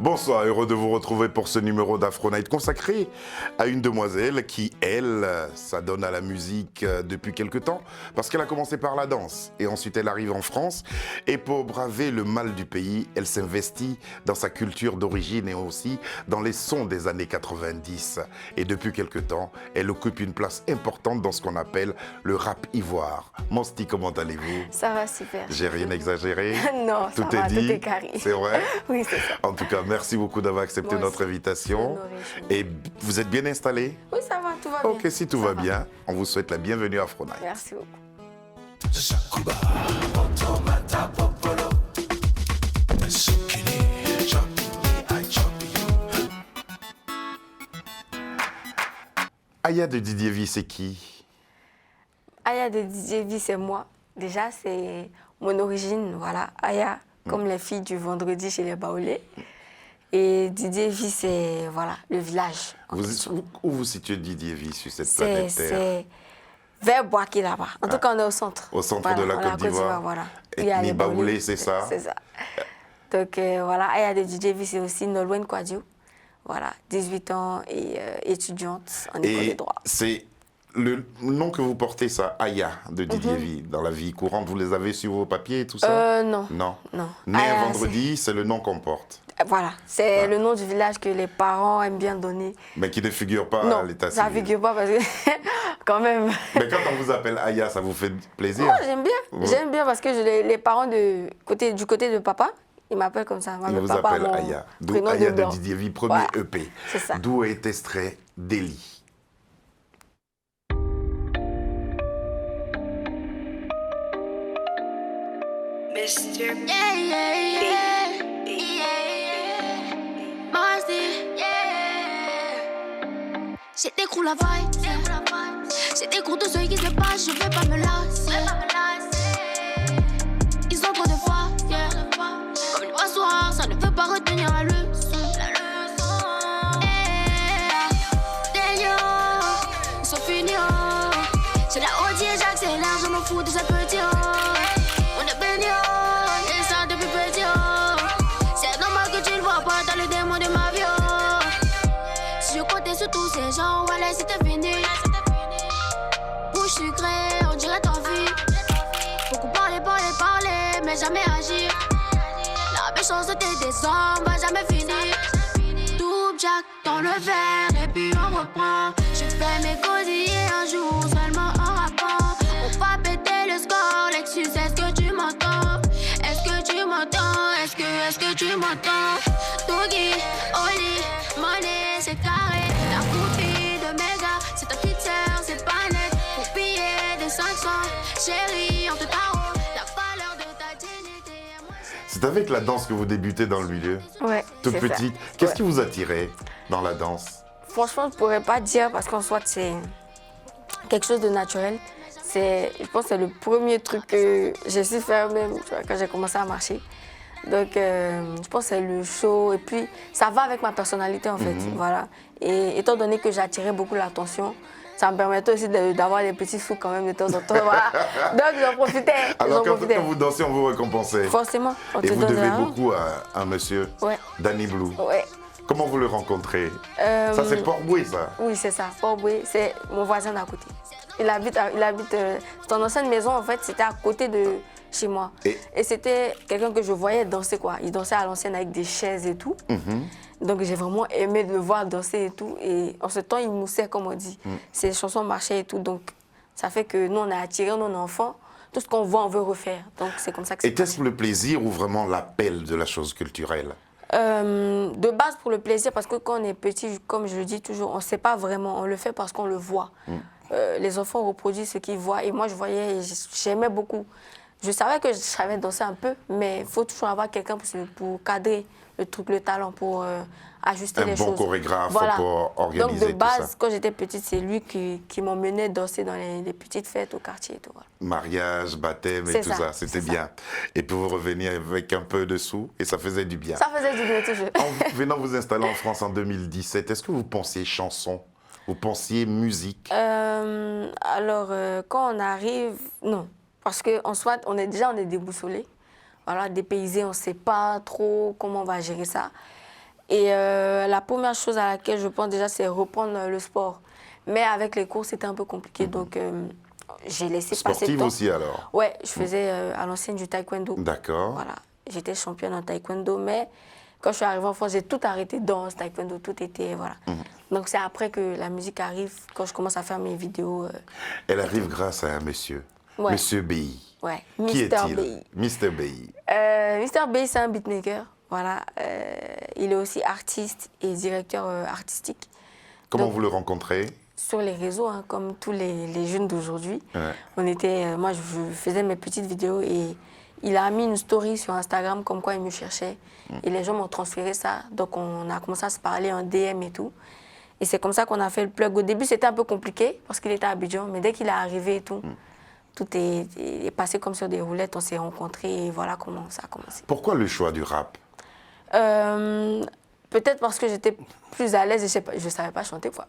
Bonsoir, heureux de vous retrouver pour ce numéro d'Afro Night consacré à une demoiselle qui, elle, s'adonne à la musique depuis quelque temps parce qu'elle a commencé par la danse et ensuite elle arrive en France et pour braver le mal du pays, elle s'investit dans sa culture d'origine et aussi dans les sons des années 90. Et depuis quelque temps, elle occupe une place importante dans ce qu'on appelle le rap ivoire. Mosti, comment allez-vous? Ça va super. J'ai rien exagéré? Non, tout ça est va, dit. tout est carré. C'est vrai? Oui, c'est ça. En tout cas, merci beaucoup d'avoir accepté Moi notre aussi. invitation. Honorée, je suis Et vous êtes bien installé? Oui, ça va, tout va bien. Ok, si tout Ça va bien, on vous souhaite la bienvenue à Afro Night. Merci beaucoup. Aya de Didier V, c'est qui? Aya de DJ V, c'est moi. Déjà, c'est mon origine, voilà. Aya, comme les filles du vendredi chez les Baoulés. Et Didier V, c'est voilà, le village. Où vous situez Didier V sur cette planète Terre? C'est vers Boaké là-bas. En tout cas, on est au centre. Au centre Voilà, de la on est à Côte d'Ivoire. Voilà. Il y a Ethnie les Baoulé, c'est ça? C'est ça. Donc voilà, Aya de DJ V, c'est aussi Nolwenn Kouadio. Voilà, 18 ans et étudiante en école de Et droit. c'est le nom que vous portez, ça, Aya de Didier V, dans la vie courante, vous les avez sur vos papiers et tout ça? Non. Non. Non. Né Aya, un vendredi, c'est le nom qu'on porte. Voilà, c'est le nom du village que les parents aiment bien donner. Mais qui ne figure pas Non, à l'état ça ne civil. figure pas parce que, quand même. Mais quand on vous appelle Aya, ça vous fait plaisir? Oh, j'aime bien. Ouais. J'aime bien parce que les parents du côté de papa, ils m'appellent comme ça. Moi, Il le vous papa, appelle mon Aya. D'où prénom Aya de blanc. Didier V, premier Voilà, EP. c'est ça. D'où est extrait Délit. Mr. Yeah, yeah, yeah. Yeah. Marcy, yeah. C'est des coups la vibe. C'est des coups de ce qui se passe, je vais pas me lasser. Ils ont trop de foi, yeah. Comme une passoire, ça ne peut pas retenir la leçon. Yeah. Des lions, ils sont finis. C'est la haute et j'accélère, je m'en fous de cette petite. On est béni, et ça depuis petit. C'est normal que tu ne vois pas dans le démon de ma vie. Si je comptais sur tous ces gens, voilà, c'était fini. Bouche sucrée, on dirait ton vie. Beaucoup parler, mais jamais agir. La méchanceté des hommes va jamais finir. Double jack dans le verre, et puis on reprend. Je fais mes cosillés un jour, seulement en rappant. On va péter le score, Lexus, est-ce que tu m'entends? Est-ce que tu m'entends? Est-ce que tu m'entends? Doggy, Oli, money, c'est carré. La copie de méga, c'est ta petite sœur, c'est pas net. Pour piller des 500, chérie, on te tarot. La valeur de ta dignité. C'est avec la danse que vous débutez dans le milieu? Ouais, Toute c'est ça. petite. Qu'est-ce Ouais. qui vous attirait dans la danse? Franchement, je ne pourrais pas dire parce qu'en soit, c'est quelque chose de naturel. Je pense que c'est le premier truc que j'ai su faire même tu vois, quand j'ai commencé à marcher. Donc, je pense que c'est le show. Et puis, ça va avec ma personnalité, en fait. Voilà. Et étant donné que j'attirais beaucoup l'attention, ça me permettait aussi d'avoir des petits sous quand même de temps en temps. Voilà. Donc, j'en profitais. Alors j'en quand vous dansez, on vous récompensait? Forcément, on Et te vous donne devez un. beaucoup à un monsieur, Ouais. Danny Blue. Ouais. Comment vous le rencontrez? Ça, c'est Port-Boué, ça? Oui, c'est ça. Port-Boué, c'est mon voisin d'à côté. Il habite son ancienne maison, en fait, c'était à côté de chez moi. Et c'était quelqu'un que je voyais danser, quoi. Il dansait à l'ancienne avec des chaises et tout. Donc, j'ai vraiment aimé le voir danser et tout. Et en ce temps, il moussait, comme on dit. Ses chansons marchaient et tout. Donc, ça fait que nous, on a attiré nos enfants. Tout ce qu'on voit, on veut refaire. Donc, c'est comme ça que c'est. était-ce pour le plaisir ou vraiment l'appel de la chose culturelle? De base pour le plaisir, parce que quand on est petit, comme je le dis toujours, on ne sait pas vraiment, on le fait parce qu'on le voit. Les enfants reproduisent ce qu'ils voient et moi je voyais, et j'aimais beaucoup. Je savais que je savais danser un peu, mais il faut toujours avoir quelqu'un pour cadrer le truc, le talent, pour ajuster les choses. Un bon chorégraphe Voilà. pour organiser Donc de tout base, ça. quand j'étais petite, c'est lui qui m'emmenait danser dans les petites fêtes au quartier et tout. Voilà. Mariage, baptême et C'est tout ça, ça, c'était c'est ça. bien. Et puis vous reveniez avec un peu de sous et ça faisait du bien. Ça faisait du bien toujours. En venant vous installer en France en 2017, est-ce que vous pensiez chanson? Vous pensiez musique? Alors, quand on arrive, non. Parce qu'en soit, on est déboussolé. Voilà, dépaysé, on ne sait pas trop comment on va gérer ça. Et la première chose à laquelle je pense déjà, c'est reprendre le sport. Mais avec les cours, c'était un peu compliqué, donc j'ai laissé passer le temps. Sportive aussi alors? Ouais, je faisais à l'ancienne du taekwondo. D'accord. Voilà, j'étais championne en taekwondo, mais quand je suis arrivée en France, j'ai tout arrêté, danse, taekwondo, tout était, voilà. Donc c'est après que la musique arrive, quand je commence à faire mes vidéos. Elle arrive grâce à un monsieur, Ouais. Monsieur BI. Ouais, Qui Mr. est-il? BI. Mr. BI. Mr. BI, c'est un beatmaker, voilà. Il est aussi artiste et directeur artistique. Comment Donc, vous le rencontrez? sur les réseaux, hein, comme tous les jeunes d'aujourd'hui. Ouais. On était, moi, je faisais mes petites vidéos et il a mis une story sur Instagram comme quoi il me cherchait. Et les gens m'ont transféré ça. Donc, on a commencé à se parler en DM et tout. Et c'est comme ça qu'on a fait le plug. Au début, c'était un peu compliqué parce qu'il était à Abidjan. Mais dès qu'il est arrivé et tout, tout est passé comme sur des roulettes. On s'est rencontrés et voilà comment ça a commencé. Pourquoi le choix du rap? Peut-être parce que j'étais plus à l'aise et je ne savais pas chanter, quoi.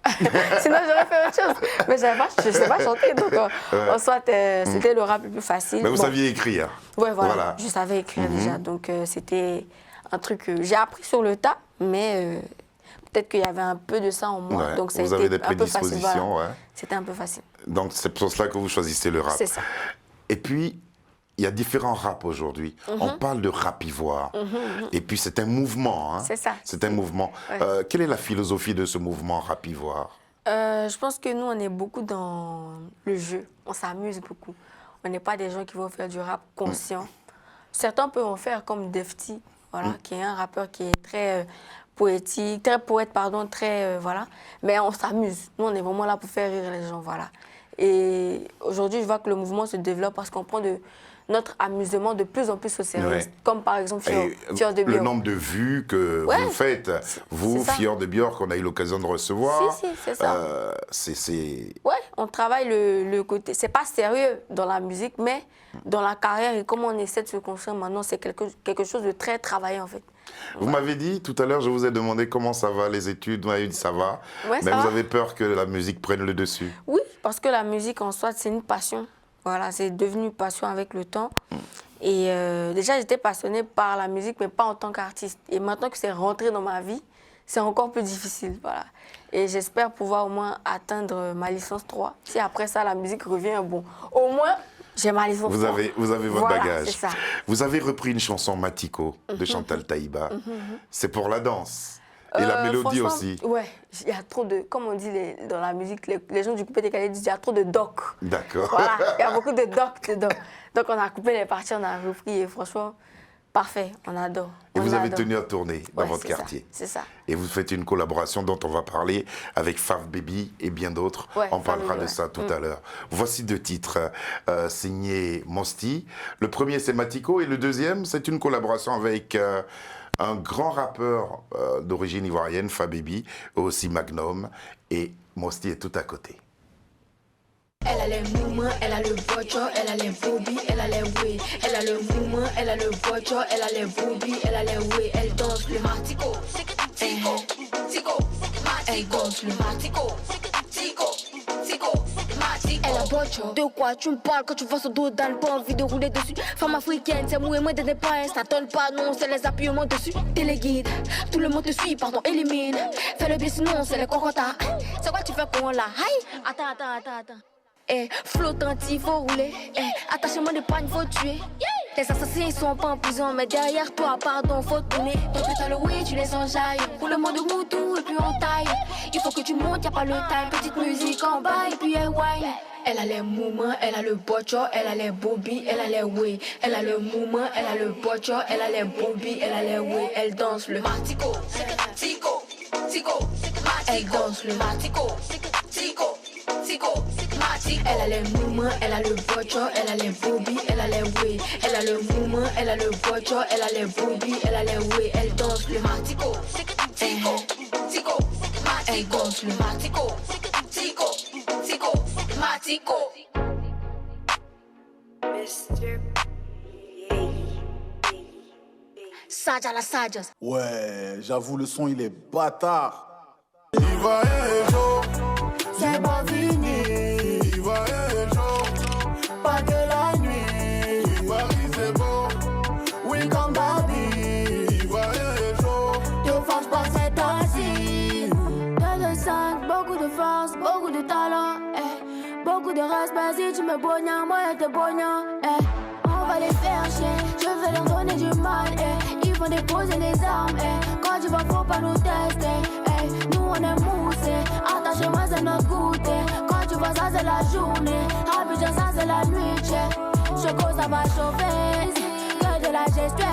Sinon, j'aurais fait autre chose. Mais je ne sais pas chanter. Donc, en soit, c'était le rap le plus facile. Mais vous saviez écrire? Oui, voilà. Je savais écrire déjà. Donc, c'était un truc que j'ai appris sur le tas, mais peut-être qu'il y avait un peu de ça en moi. Ouais. Donc, ça vous a avez été des un peu facile. prédispositions, Voilà. ouais. C'était un peu facile. Donc, c'est pour cela que vous choisissez le rap. C'est ça. Et puis, il y a différents raps aujourd'hui. On parle de rap ivoire. Et puis, c'est un mouvement. Hein. C'est ça. C'est un mouvement. Ouais. Quelle est la philosophie de ce mouvement rap ivoire? Je pense que nous, on est beaucoup dans le jeu. On s'amuse beaucoup. On n'est pas des gens qui vont faire du rap conscient. Certains peuvent en faire comme Defty, voilà, qui est un rappeur qui est très poétique, très poète, pardon, très... voilà. Mais on s'amuse. Nous, on est vraiment là pour faire rire les gens, voilà. Et aujourd'hui, je vois que le mouvement se développe parce qu'on prend notre amusement de plus en plus au sérieux. Ouais. Comme par exemple Fior de Le Björk. nombre de vues que Ouais, vous faites, vous, c'est ça. Fior de Björk, qu'on a eu l'occasion de recevoir. Si, c'est ça. Ouais, on travaille le côté... C'est pas sérieux dans la musique, mais dans la carrière et comment on essaie de se construire maintenant, c'est quelque chose de très travaillé, en fait. Vous m'avez dit, tout à l'heure, je vous ai demandé comment ça va, les études. Vous m'avez dit, ça va. Ouais, mais ça vous va. avez peur que la musique prenne le dessus. Oui, parce que la musique, en soi, c'est une passion. Voilà, c'est devenu une passion avec le temps. Et déjà, j'étais passionnée par la musique, mais pas en tant qu'artiste. Et maintenant que c'est rentré dans ma vie, c'est encore plus difficile. Voilà. Et j'espère pouvoir au moins atteindre ma licence 3. Si après ça, la musique revient, bon, au moins, j'ai ma licence 3. Vous avez votre Voilà, bagage. c'est ça. Vous avez repris une chanson Matiko de Chantal Taïba. C'est pour la danse. Et la mélodie franchement, aussi. Ouais, il y a trop de... Comme on dit dans la musique, les gens du coupé décalé disent qu'il y a trop de doc. D'accord. Voilà, il y a beaucoup de doc dedans. Donc on a coupé les parties, on a repris et franchement, parfait, on adore. Et On vous avez adore. tenu à tourner dans Ouais, votre c'est quartier. C'est ça. Et vous faites une collaboration dont on va parler avec Fav Baby et bien d'autres. Ouais, on Fav parlera Baby, de ouais. ça tout à l'heure. Voici 2 titres signés Mosti. Le premier, c'est Matiko. Et le deuxième, c'est une collaboration avec un grand rappeur d'origine ivoirienne, Fav Baby, aussi Magnum. Et Mosti est tout à côté. Elle a les mouvements, elle a le voiture, elle a les boobies, elle a les way. Elle a le mouvement, elle a le voiture, elle a les boobies, elle a les way. Elle danse le martico, tico, tico, elle danse le martico, tico, tico, martico. Elle a voiture. De quoi tu me parles quand tu vois son dos dans le pas envie de rouler dessus? Femme africaine, c'est mouvement de départ, ça donne pas, non, c'est les appuiements dessus. Téléguide, tout le monde te suit, pardon, élimine. Fais le bien sinon, c'est les cocotas. C'est quoi tu fais pour là? Aïe, attends. Flottant, il faut rouler. Attachement de panne, faut tuer. Les assassins ils sont pas en prison, mais derrière toi, pardon, faut tourner. Donc tu le oui, tu les enjailles. Pour le monde moutou et puis on taille. Il faut que tu montes, y'a pas le time. Petite musique en bas et puis elle wine. Elle a les mouvements, elle a le bocho, elle a les boobies, elle a les way. Elle a le mouvement, elle a le bocho, elle a les boobies, elle a les way. Elle danse le martico, tico, tico, elle danse le martico, tico. Elle a les mouvements, elle a le voiture, elle a les boobies, elle a les way. Elle a le mouvement, elle a le voiture, elle a les boobies, elle a les way. Elle danse le martico, tico, tico, elle danse le martico, tico, tico, martico. Saja la Sajas. Ouais, j'avoue, le son, il est bâtard. Ivoirien et chaud, c'est pas fini. Ivoirien et chaud, pas que la nuit. Ivoirien c'est beau, oui comme Barbie. Ivoirien et chaud, yo fâche pas du talent. Beaucoup de respect si tu me bognes, moi je te bogne. On va les faire chier, je vais leur donner du mal. Ils vont déposer les armes. Quand tu vas, faut pas nous tester. Nous on est moussés, attachez-moi c'est notre goûter. Quand tu vois ça c'est la journée, Abidjan ça c'est la nuit. Choco ça va chauffer, que de la gestion.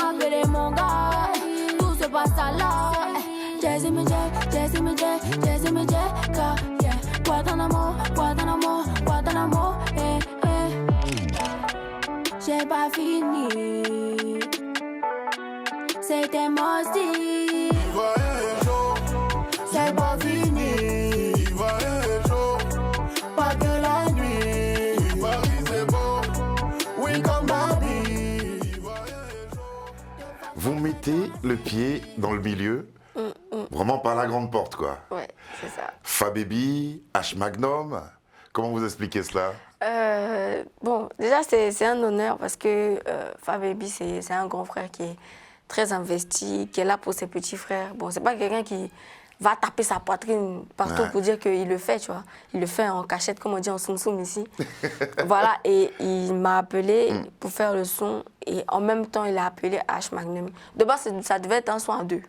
Appelez mon gars, tout se passe à l'heure. Jazzy me J, Jazzy me J, Jazzy me J, yeah. Guantanamo, Guantanamo, Guantanamo, J'ai pas fini, c'était mon style. Il va être chaud, C'est pas fini, il va être chaud. pas que la nuit. Paris c'est beau, oui comme Barbie. Vous mettez le pied dans le milieu, vraiment par la grande porte, quoi. Ouais, c'est ça. Fababy, H Magnum, comment vous expliquez cela? Bon, déjà, c'est un honneur parce que Fababy, c'est un grand frère qui est très investi, qui est là pour ses petits frères. Bon, c'est pas quelqu'un qui va taper sa poitrine partout pour dire qu'il le fait, tu vois. Il le fait en cachette, comme on dit en soum soum ici. Voilà, et il m'a appelé pour faire le son et en même temps, il a appelé H Magnum. De base, ça devait être un son à deux.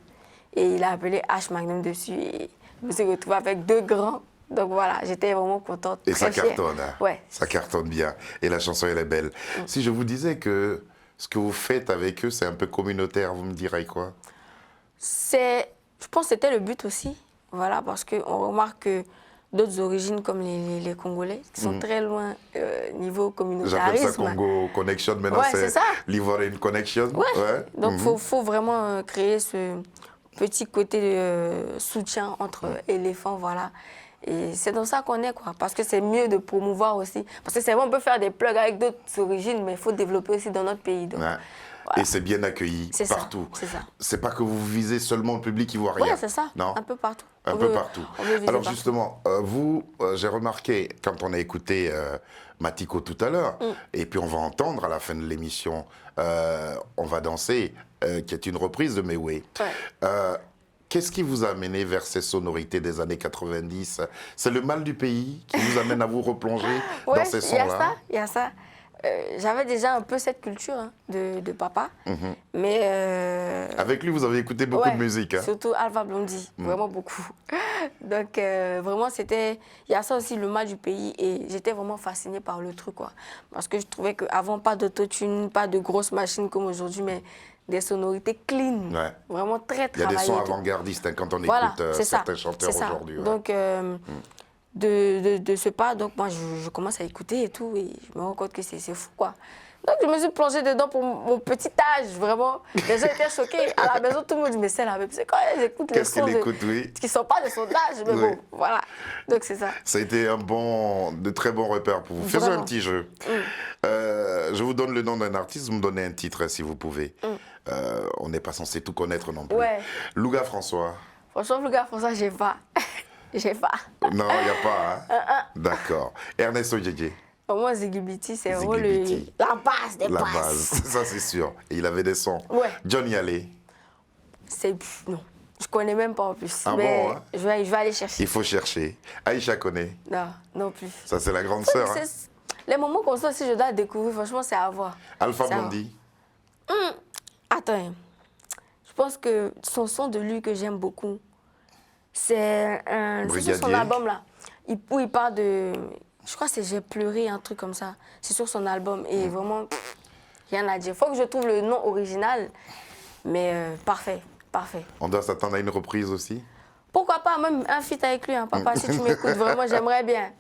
Et il a appelé H Magnum dessus et je me suis retrouvée avec deux grands. Donc voilà, j'étais vraiment contente. Et très ça fière. cartonne, hein. Ouais. Ça cartonne bien. Et la chanson, elle est belle. Si je vous disais que ce que vous faites avec eux, c'est un peu communautaire, vous me direz quoi? Je pense que c'était le but aussi. Voilà, parce qu'on remarque que d'autres origines comme les Congolais, qui sont très loin niveau communautarisme. J'appelle ça Congo Connection, maintenant Ouais, c'est c'est ça. l'Ivoirian Connection. Ouais. Donc il faut vraiment créer ce petit côté de soutien entre éléphants, voilà. Et c'est dans ça qu'on est, quoi. Parce que c'est mieux de promouvoir aussi. Parce que c'est vrai, on peut faire des plugs avec d'autres origines, mais il faut développer aussi dans notre pays. Donc, Ouais. voilà. Et c'est bien accueilli C'est ça, partout. c'est ça. C'est pas que vous visez seulement le public ivoirien. Ouais, c'est ça. Non. Un peu partout. Un On peu veut- partout. on veut viser Alors partout. justement, vous, j'ai remarqué quand on a écouté Matiko tout à l'heure, et puis on va entendre à la fin de l'émission, on va danser, qui est une reprise de Mewe. Ouais. Qu'est-ce qui vous a amené vers ces sonorités des années 90? C'est le mal du pays qui vous amène à vous replonger Ouais, dans ces sons-là? il y a ça. J'avais déjà un peu cette culture hein, de papa, mais... Avec lui, vous avez écouté beaucoup ouais, de musique. Hein? Surtout Alpha Blondy, vraiment beaucoup. Donc vraiment, il y a ça aussi, le mal du pays, et j'étais vraiment fascinée par le truc, quoi. Parce que je trouvais qu'avant, pas d'autotune, pas de grosses machines comme aujourd'hui, mais des sonorités clean, Ouais. vraiment très Il y a travaillées. des sons et tout. avant-gardistes hein, quand on Voilà, écoute c'est ça, certains chanteurs c'est ça. aujourd'hui. Ouais. Donc, de ce pas, donc moi, je commence à écouter et tout, et je me rends compte que c'est fou, quoi. Donc, je me suis plongée dedans pour mon petit âge, vraiment. Les gens étaient choqués. À la maison, tout le monde dit, mais c'est la même. C'est quand ils écoutent les Qu'est-ce sons qu'il écoute, oui. qui ne sont pas de son âge, mais Oui. bon, voilà. Donc, c'est ça. Ça a été de très bons repères pour vous. Faisons Vraiment. un petit jeu. Je vous donne le nom d'un artiste, vous me donnez un titre si vous pouvez. On n'est pas censé tout connaître non plus. Ouais. Louga François. Franchement, le gars, pour ça, j'ai pas. J'ai pas. Non, il n'y a pas. Hein? D'accord. Ernest Odjedje. Pour moi, Ziggy Biti, c'est Ziggy vraiment Biti. la base des La bases. base, ça c'est sûr. Et il avait des sons. Ouais. Johnny Allé. Non, je connais même pas en plus. Ah mais bon, hein? je vais aller chercher. Il faut chercher. Aïcha Koné. Non, non plus. Ça c'est la grande sœur. Hein? Les moments comme ça, si je dois découvrir, franchement, c'est à voir. Alpha C'est à voir. Blondy. Attends, je pense que son son de lui que j'aime beaucoup, c'est sur son Brigadier. album là, où il parle de, je crois que c'est J'ai pleuré, un truc comme ça. C'est sur son album et vraiment, rien à dire. Faut que je trouve le nom original, mais parfait, parfait. On doit s'attendre à une reprise aussi. Pourquoi pas même un feat avec lui, hein, papa, si tu m'écoutes vraiment, j'aimerais bien.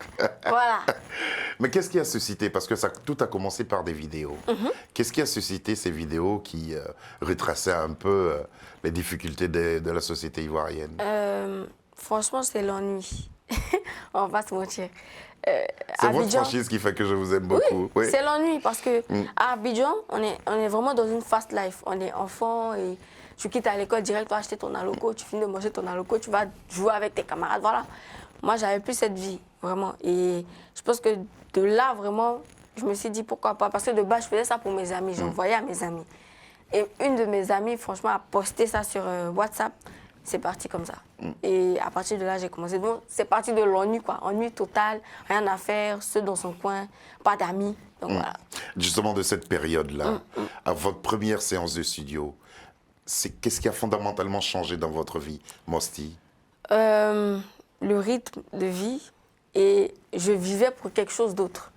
Voilà. Mais qu'est-ce qui a suscité? Parce que tout a commencé par des vidéos. Qu'est-ce qui a suscité ces vidéos qui retraçaient un peu les difficultés de la société ivoirienne? Franchement, c'est l'ennui. On va se mentir. C'est votre franchise qui fait que je vous aime beaucoup. Oui, c'est l'ennui parce que à Abidjan, on est vraiment dans une fast life. On est enfant et tu quittes à l'école direct, tu vas acheter ton aloco, tu finis de manger ton aloco, tu vas jouer avec tes camarades, voilà. Moi, j'avais plus cette vie, vraiment. Et je pense que de là, vraiment, je me suis dit pourquoi pas. Parce que de base, je faisais ça pour mes amis, j'envoyais à mes amis. Et une de mes amies, franchement, a posté ça sur WhatsApp. c'est parti comme ça. Et à partir de là, j'ai commencé. Bon, c'est parti de l'ennui, quoi. Ennui total, rien à faire, seul dans son coin, pas d'amis. Donc voilà. Justement, de cette période-là, à votre première séance de studio, qu'est-ce qui a fondamentalement changé dans votre vie, Mosty? Le rythme de vie, et je vivais pour quelque chose d'autre.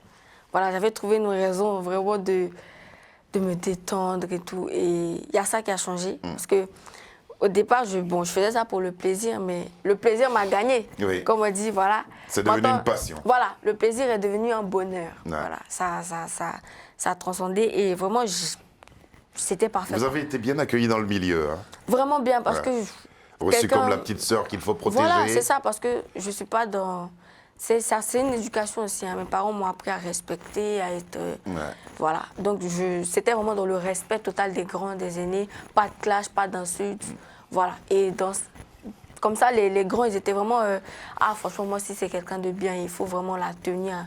Voilà, j'avais trouvé une raison vraiment de me détendre et tout. Et il y a ça qui a changé. Parce que au départ, je faisais ça pour le plaisir, mais le plaisir m'a gagné. Oui. Comme on dit, voilà. C'est devenu Maintenant, une passion. Voilà, le plaisir est devenu un bonheur. Ouais. Voilà, ça a transcendé et vraiment, c'était parfait. Vous avez été bien accueilli dans le milieu. Hein? Vraiment bien parce Ouais. que... Reçu comme la petite sœur qu'il faut protéger. Voilà, c'est ça, parce que je ne suis pas dans... C'est une éducation aussi. Hein. Mes parents m'ont appris à respecter, à être... Voilà. Donc, c'était vraiment dans le respect total des grands, des aînés. Pas de clash, pas d'insultes. Voilà. Et comme ça, les grands, ils étaient vraiment... ah, franchement, moi, si c'est quelqu'un de bien, il faut vraiment la tenir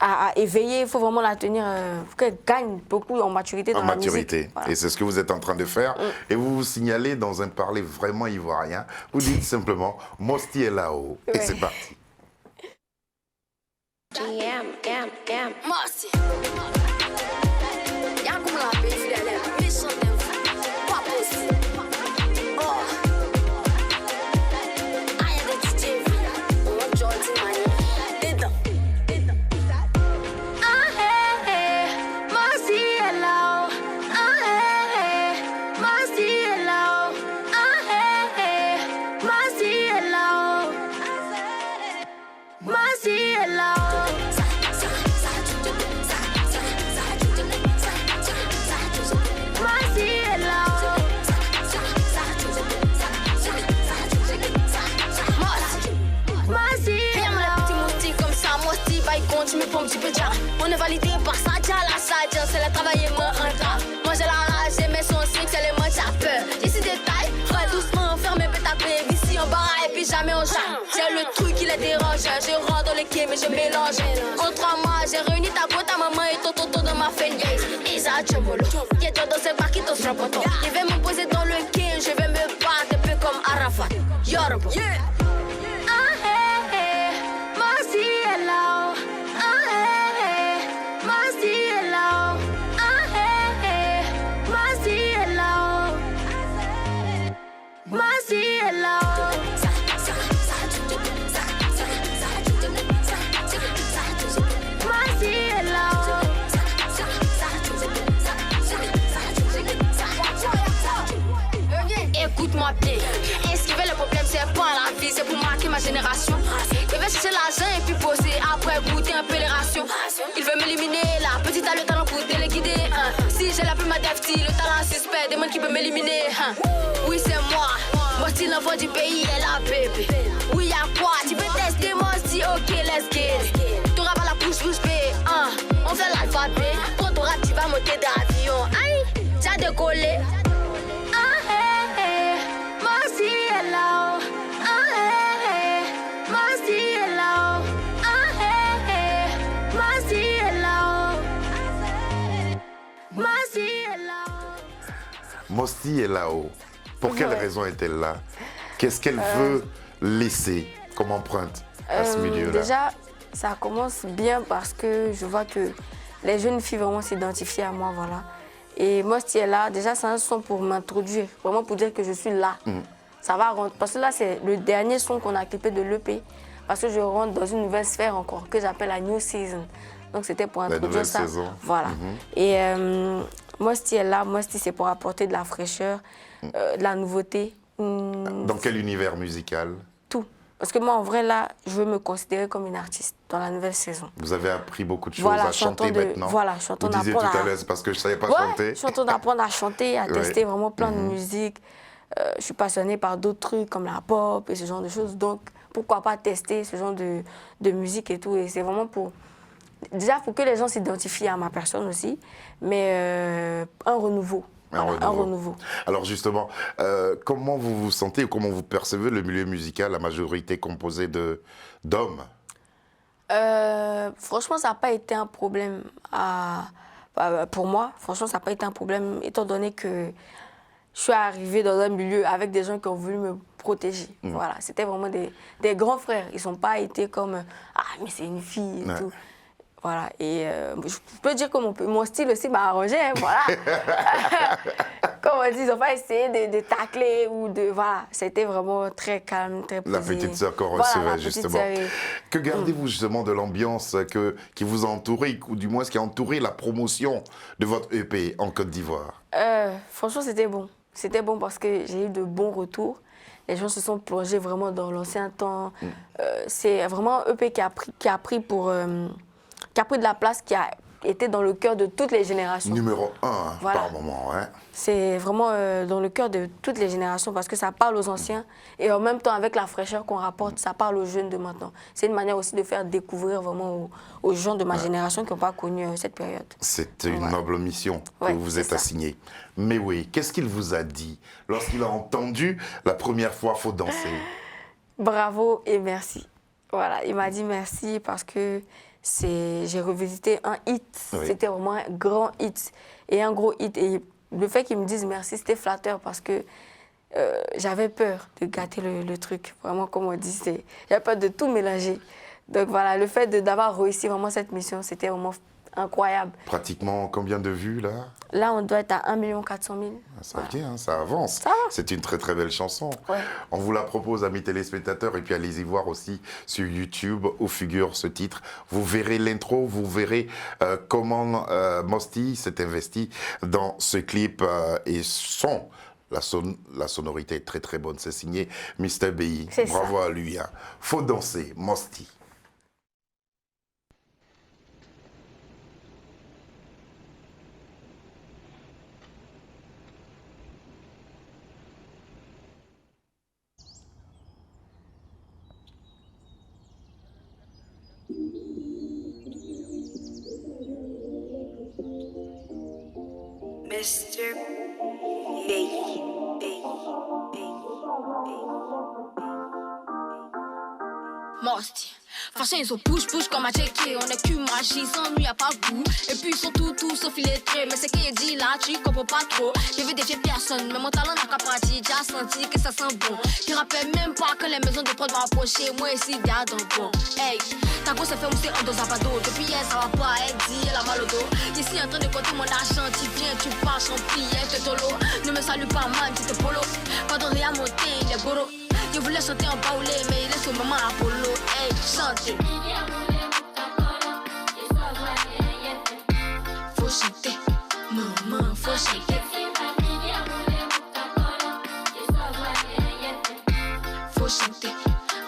à éveiller. Il faut vraiment la tenir... qu'elle gagne beaucoup en maturité dans la musique. En maturité. Voilà. Et c'est ce que vous êtes en train de faire. Et vous vous signalez dans un parler vraiment ivoirien. Vous dites simplement, Mosty est là-haut. Et c'est parti. Mosty. Y'a comme la paix, fidèle, méchant pas possible. Oh. Aïe de DJ, on Jordi Mani. Dedans. Ah hey hey, Mosty est là. Ah hey hey, Mosty est là. Ah hey hey, Mosty est là. Mosty est là. Tu me pompes, tu peux dire. On est validé par Sadia, la Sadia, c'est le travail et me rentable. Moi j'ai la rage, j'ai mes sons, c'est les mots, j'ai peur. Ici détail, frère doucement, fermez ta paix. Ici en bas et puis jamais on chante. J'ai le truc qui les dérange, je rentre dans les quais mais je mélange. En 3 mois, j'ai réuni ta go, ta maman et ton tonton dans ma feignaise. Isa Djemolo, qui est dans ce bar qui te sera poton. Je vais me poser dans le quai, je vais me battre un peu comme Arafat. Yoruba. Ah hey hey, Mosty est là. Écoute-moi bien, esquiver le problème c'est pas la vie, c'est pour marquer ma génération. Il veut chercher l'argent et puis poser, après goûter un peu les rations. Il veut m'éliminer, la petite a le talent pour téléguider. Si j'ai la plume à Defty, le talent suspect, des gens qui peuvent m'éliminer. Oui c'est moi, Mosty l'enfant du pays est la bébé. Oui y'a quoi, tu veux tester Mosty, ok let's get it. T'auras pas la bouche B, on fait l'alphabet. Quand t'auras tu vas monter d'avion, aïe, t'as décollé. Mosty est là-haut. Pour quelle raison est-elle là? Qu'est-ce qu'elle veut laisser comme empreinte à ce milieu-là? Déjà, ça commence bien parce que je vois que les jeunes filles vraiment s'identifient à moi, voilà. Et Mosty est là, déjà c'est un son pour m'introduire, vraiment pour dire que je suis là. Ça va rentrer, parce que là c'est le dernier son qu'on a clippé de l'EP, parce que je rentre dans une nouvelle sphère encore, que j'appelle la New Season. Donc c'était pour introduire ça. Saison. Voilà. Et Mosty est là, Mosty c'est pour apporter de la fraîcheur, de la nouveauté. Dans quel univers musical? Tout. Parce que moi en vrai là, je veux me considérer comme une artiste dans la nouvelle saison. Vous avez appris beaucoup de choses voilà, à chanter maintenant. Voilà, je suis en train Vous disiez tout d'apprendre à l'heure, c'est parce que je ne savais pas ouais, chanter. Je suis en train d'apprendre à chanter, à tester vraiment plein de musique. Je suis passionnée par d'autres trucs comme la pop et ce genre de choses. Donc, pourquoi pas tester ce genre de musique et tout. Et c'est vraiment pour... Déjà, pour que les gens s'identifient à ma personne aussi, mais un renouveau. Voilà, un renouveau. Alors justement, comment vous vous sentez ou comment vous percevez le milieu musical, la majorité composée d'hommes? Franchement, ça n'a pas été un problème pour moi. Franchement, ça n'a pas été un problème, étant donné que je suis arrivée dans un milieu avec des gens qui ont voulu me protéger. Voilà, c'était vraiment des grands frères. Ils sont pas été comme ah mais c'est une fille et tout. Voilà, et je peux dire que mon style aussi m'a arrangé, hein, voilà. Comme on dit, ils n'ont pas essayé de tacler ou de... Voilà, c'était vraiment très calme, très posé. La petite sœur qu'on Voilà, recevait, la petite justement. sœur Que gardez-vous justement de l'ambiance qui vous a entouré, ou du moins ce qui a entouré la promotion de votre EP en Côte d'Ivoire? Franchement, c'était bon. C'était bon parce que j'ai eu de bons retours. Les gens se sont plongés vraiment dans l'ancien temps. C'est vraiment un EP qui a pris de la place, qui a été dans le cœur de toutes les générations. Numéro 1 Voilà. par moment, hein. C'est vraiment dans le cœur de toutes les générations parce que ça parle aux anciens et en même temps avec la fraîcheur qu'on rapporte, ça parle aux jeunes de maintenant. C'est une manière aussi de faire découvrir vraiment aux gens de ma génération qui n'ont pas connu cette période. C'est une noble mission que vous c'est êtes ça. assignée. Mais oui, qu'est-ce qu'il vous a dit lorsqu'il a entendu la première fois Faut danser? Bravo et merci. Voilà, il m'a dit merci parce que j'ai revisité un hit. Oui. C'était vraiment un grand hit et un gros hit. Et le fait qu'ils me disent merci, c'était flatteur parce que j'avais peur de gâter le truc. Vraiment, comme on dit, j'avais peur de tout mélanger. Donc voilà, le fait d'avoir réussi vraiment cette mission, c'était vraiment incroyable. Pratiquement combien de vues là? Là, on doit être à 1 400 000. Ça vient, hein, ça avance. Ça va. C'est une très très belle chanson. Ouais. On vous la propose, amis téléspectateurs, et puis allez-y voir aussi sur YouTube où figure ce titre. Vous verrez l'intro, vous verrez comment Mosty s'est investi dans ce clip et la sonorité est très très bonne. C'est signé Mr. BI. C'est Bravo ça. à lui. Hein. Faut danser, Mosty. Mr. Baby. Mosty. Façon ils sont push comme à checker. On est cul magie, sans nuit à pas goût. Et puis ils sont tout sauf illettrés. Mais c'est qu'il dit là, tu comprends pas trop. Je veux défier personne, mais mon talent n'a qu'à partir. J'ai senti que ça sent bon. Je rappelle même pas que les maisons de prod vont approcher. Moi ici, garde un bon. Hey, ta grosse fait mousser en dos à bado. Depuis hier, ça va pas, elle dit, elle a mal au dos. Ici en train de compter mon argent, tu viens, tu pars sans billet, te tolo. Ne me salue pas, man, tu te polo. Pas de rien monter, il est goro. Je voulais chanter en baoulé, mais il est sur maman Apollo. Hey, chantez. Faut chanter, maman, faut chanter. Faut chanter,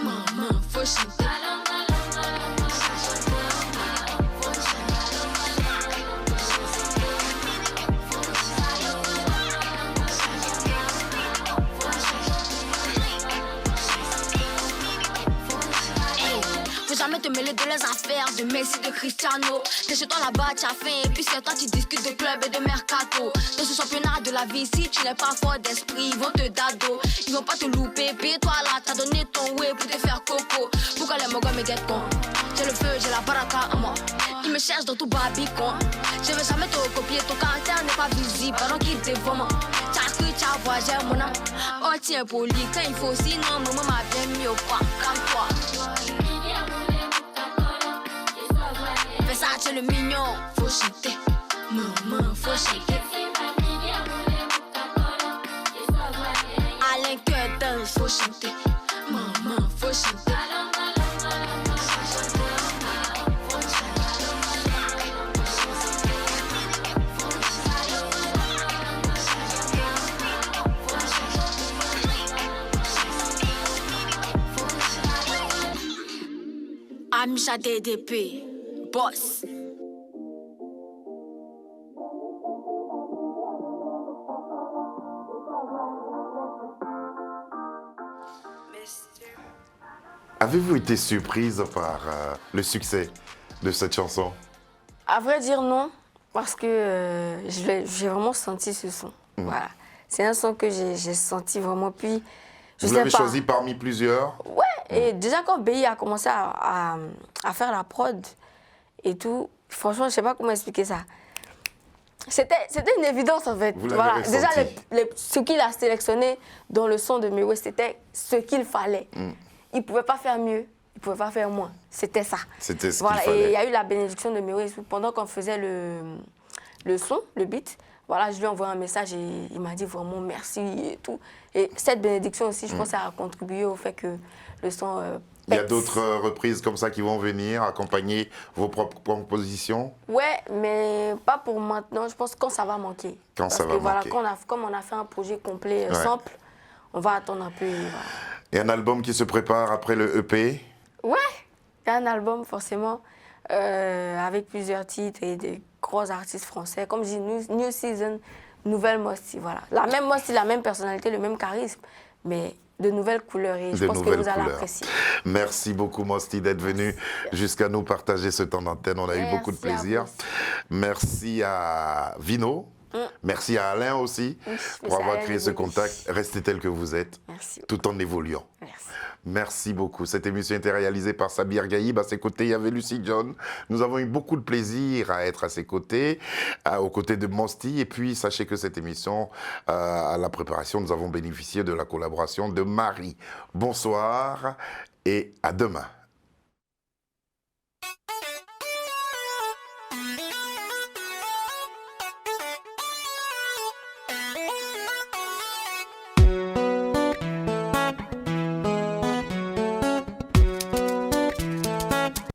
maman, faut chanter. Jamais te mêler de les affaires de Messi, de Cristiano. T'es chez toi là-bas, tu as faim. Et puis c'est toi qui discutes de club et de mercato. Dans ce championnat de la vie, si tu n'es pas fort d'esprit, ils vont te dado. Ils vont pas te louper. Puis toi là, t'as donné ton way pour te faire coco. Pourquoi les mogas me guettent con? J'ai le feu, j'ai la baraka en moi. Ils me cherchent dans tout babicon. Je vais jamais te recopier, ton caractère n'est pas visible. Pendant qu'ils te dévorent. T'as cru, t'as voyagé, mon âme. Oh, tiens, poli, quand il faut, sinon, maman m'a bien mis au pas. Calme-toi. Ça c'est le mignon, faut chanter, maman, faut chanter. Alain Cœur danse, faut chanter, maman, faut chanter. Amisha DDP. Boss. Avez-vous été surprise par le succès de cette chanson? À vrai dire, non, parce que j'ai vraiment senti ce son. Voilà. C'est un son que j'ai senti vraiment. Puis, Vous l'avez choisi parmi plusieurs? Ouais, et déjà quand BI a commencé à faire la prod et tout, franchement, je sais pas comment expliquer ça. C'était une évidence en fait. Vous l'avez Voilà. ressenti. Déjà, ce qu'il a sélectionné dans le son de Mewé, c'était ce qu'il fallait. Il ne pouvait pas faire mieux, il ne pouvait pas faire moins. C'était ça. C'était ce qu'il Voilà. Et fallait. il y a eu la bénédiction de Mewé pendant qu'on faisait le son, le beat. Voilà, je lui ai envoyé un message et il m'a dit vraiment merci et tout. Et cette bénédiction aussi, je pense, ça a contribué au fait que le son Il y a pète. d'autres reprises comme ça qui vont venir accompagner vos propres compositions. Ouais, mais pas pour maintenant. Je pense quand ça va manquer. Quand Parce ça que va voilà, manquer. comme on a fait un projet complet Ouais. simple, on va attendre un peu. Et voilà. Et un album qui se prépare après le EP. Ouais, il y a un album forcément avec plusieurs titres et des gros artistes français. Comme je dis, New Season, nouvelle Mosty, voilà. La même Mosty, la même personnalité, le même charisme, mais de nouvelles couleurs et je De pense que nouvelles vous allez couleurs. apprécier. Merci beaucoup, Mosty, d'être venu jusqu'à nous partager ce temps d'antenne. On a eu beaucoup de Merci à plaisir. vous. Merci à Vino. Merci à Alain aussi merci pour avoir à Alain créé ce Degouli. contact. Restez tel que vous êtes, Merci. tout en évoluant. Merci. Merci beaucoup. Cette émission était réalisée par Sabir Gaïb. À ses côtés, il y avait Lucy John. Nous avons eu beaucoup de plaisir à être à ses côtés, aux côtés de Mosty. Et puis, sachez que cette émission, à la préparation, nous avons bénéficié de la collaboration de Marie. Bonsoir et à demain.